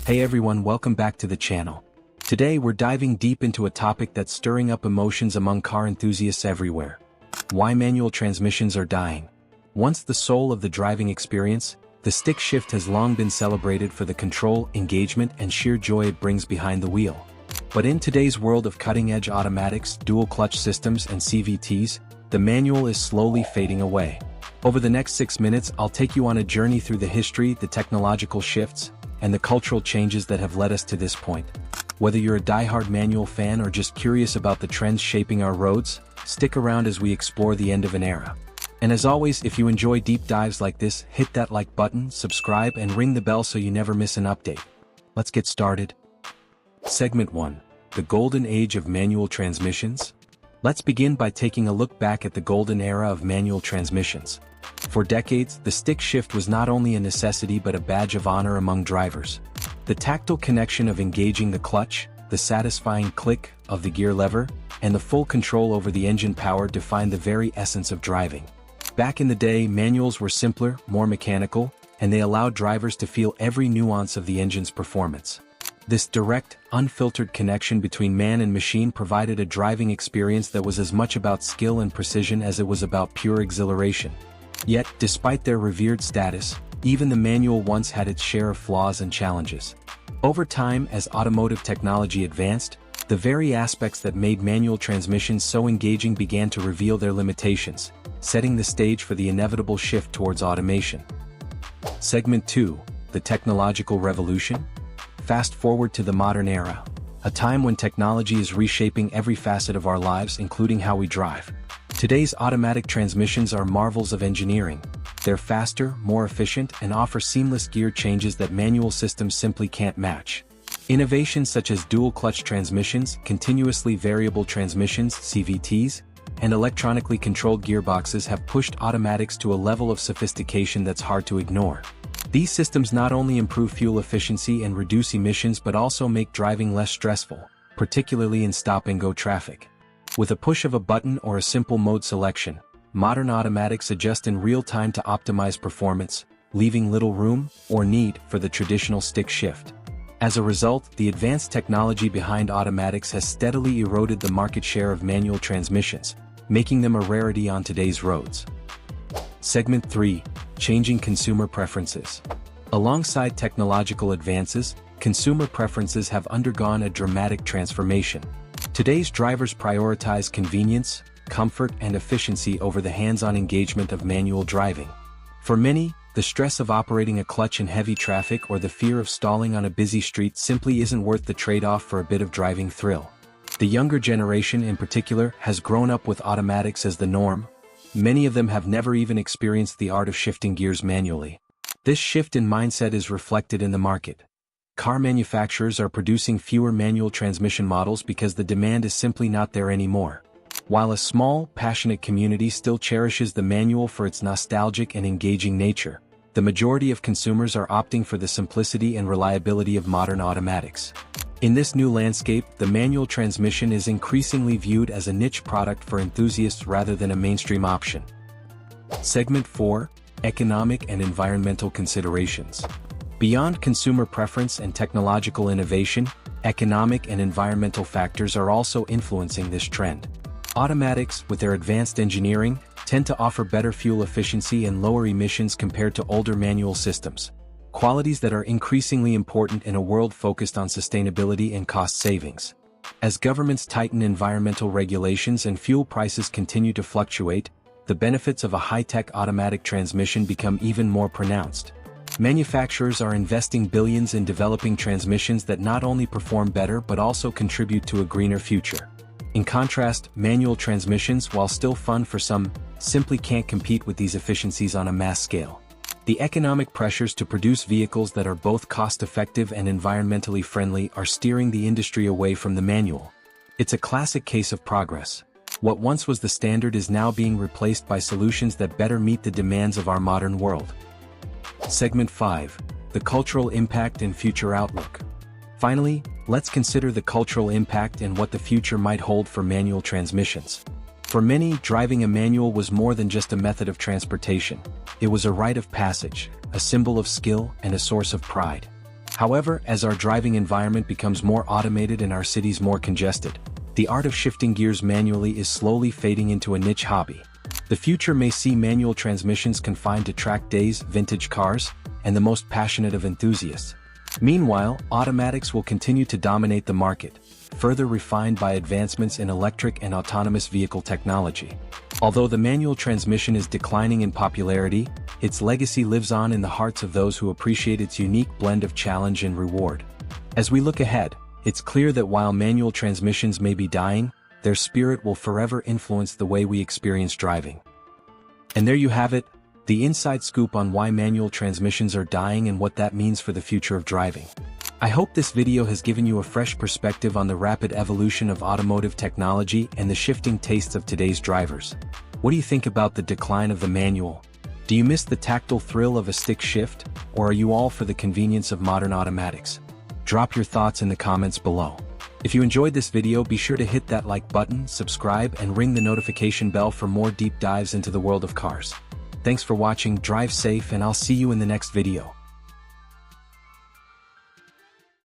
Hey everyone, welcome back to the channel. Today we're diving deep into a topic that's stirring up emotions among car enthusiasts everywhere. Why manual transmissions are dying. Once the soul of the driving experience, the stick shift has long been celebrated for the control, engagement, and sheer joy it brings behind the wheel. But in today's world of cutting-edge automatics, dual-clutch systems, and CVTs, the manual is slowly fading away. Over the next 6 minutes, I'll take you on a journey through the history, the technological shifts, and the cultural changes that have led us to this point. Whether you're a die-hard manual fan or just curious about the trends shaping our roads, stick around as we explore the end of an era. And as always, if you enjoy deep dives like this, hit that like button, subscribe, and ring the bell so you never miss an update. Let's get started. Segment 1. The Golden Age of Manual Transmissions. Let's begin by taking a look back at the golden era of manual transmissions. For decades, the stick shift was not only a necessity but a badge of honor among drivers. The tactile connection of engaging the clutch, the satisfying click of the gear lever, and the full control over the engine power defined the very essence of driving. Back in the day, manuals were simpler, more mechanical, and they allowed drivers to feel every nuance of the engine's performance. This direct, unfiltered connection between man and machine provided a driving experience that was as much about skill and precision as it was about pure exhilaration. Yet, despite their revered status, even the manual once had its share of flaws and challenges. Over time, as automotive technology advanced, the very aspects that made manual transmissions so engaging began to reveal their limitations, setting the stage for the inevitable shift towards automation. Segment 2. The Technological Revolution. Fast forward to the modern era, a time when technology is reshaping every facet of our lives, including how we drive. Today's automatic transmissions are marvels of engineering. They're faster, more efficient, and offer seamless gear changes that manual systems simply can't match. Innovations such as dual-clutch transmissions, continuously variable transmissions (CVTs), and electronically controlled gearboxes have pushed automatics to a level of sophistication that's hard to ignore. These systems not only improve fuel efficiency and reduce emissions but also make driving less stressful, particularly in stop-and-go traffic. With a push of a button or a simple mode selection, modern automatics adjust in real time to optimize performance, leaving little room or need for the traditional stick shift. As a result, the advanced technology behind automatics has steadily eroded the market share of manual transmissions, making them a rarity on today's roads. Segment 3. Changing consumer preferences. Alongside technological advances, consumer preferences have undergone a dramatic transformation. Today's drivers prioritize convenience, comfort, and efficiency over the hands-on engagement of manual driving. For many, the stress of operating a clutch in heavy traffic or the fear of stalling on a busy street simply isn't worth the trade-off for a bit of driving thrill. The younger generation in particular has grown up with automatics as the norm. Many of them have never even experienced the art of shifting gears manually. This shift in mindset is reflected in the market. Car manufacturers are producing fewer manual transmission models because the demand is simply not there anymore. While a small, passionate community still cherishes the manual for its nostalgic and engaging nature, the majority of consumers are opting for the simplicity and reliability of modern automatics. In this new landscape, the manual transmission is increasingly viewed as a niche product for enthusiasts rather than a mainstream option. Segment 4. Economic and Environmental Considerations. Beyond consumer preference and technological innovation, economic and environmental factors are also influencing this trend. Automatics, with their advanced engineering, tend to offer better fuel efficiency and lower emissions compared to older manual systems, qualities that are increasingly important in a world focused on sustainability and cost savings. As governments tighten environmental regulations and fuel prices continue to fluctuate, the benefits of a high-tech automatic transmission become even more pronounced. Manufacturers are investing billions in developing transmissions that not only perform better but also contribute to a greener future. In contrast, manual transmissions, while still fun for some, simply can't compete with these efficiencies on a mass scale. The economic pressures to produce vehicles that are both cost-effective and environmentally friendly are steering the industry away from the manual. It's a classic case of progress. What once was the standard is now being replaced by solutions that better meet the demands of our modern world. Segment 5. The Cultural Impact and Future Outlook. Finally, let's consider the cultural impact and what the future might hold for manual transmissions. For many, driving a manual was more than just a method of transportation. It was a rite of passage, a symbol of skill, and a source of pride. However, as our driving environment becomes more automated and our cities more congested, the art of shifting gears manually is slowly fading into a niche hobby. The future may see manual transmissions confined to track days, vintage cars, and the most passionate of enthusiasts. Meanwhile, automatics will continue to dominate the market, further refined by advancements in electric and autonomous vehicle technology. Although the manual transmission is declining in popularity, its legacy lives on in the hearts of those who appreciate its unique blend of challenge and reward. As we look ahead, it's clear that while manual transmissions may be dying, their spirit will forever influence the way we experience driving. And there you have it, the inside scoop on why manual transmissions are dying and what that means for the future of driving. I hope this video has given you a fresh perspective on the rapid evolution of automotive technology and the shifting tastes of today's drivers. What do you think about the decline of the manual? Do you miss the tactile thrill of a stick shift, or are you all for the convenience of modern automatics? Drop your thoughts in the comments below. If you enjoyed this video, be sure to hit that like button, subscribe, and ring the notification bell for more deep dives into the world of cars. Thanks for watching, drive safe, and I'll see you in the next video.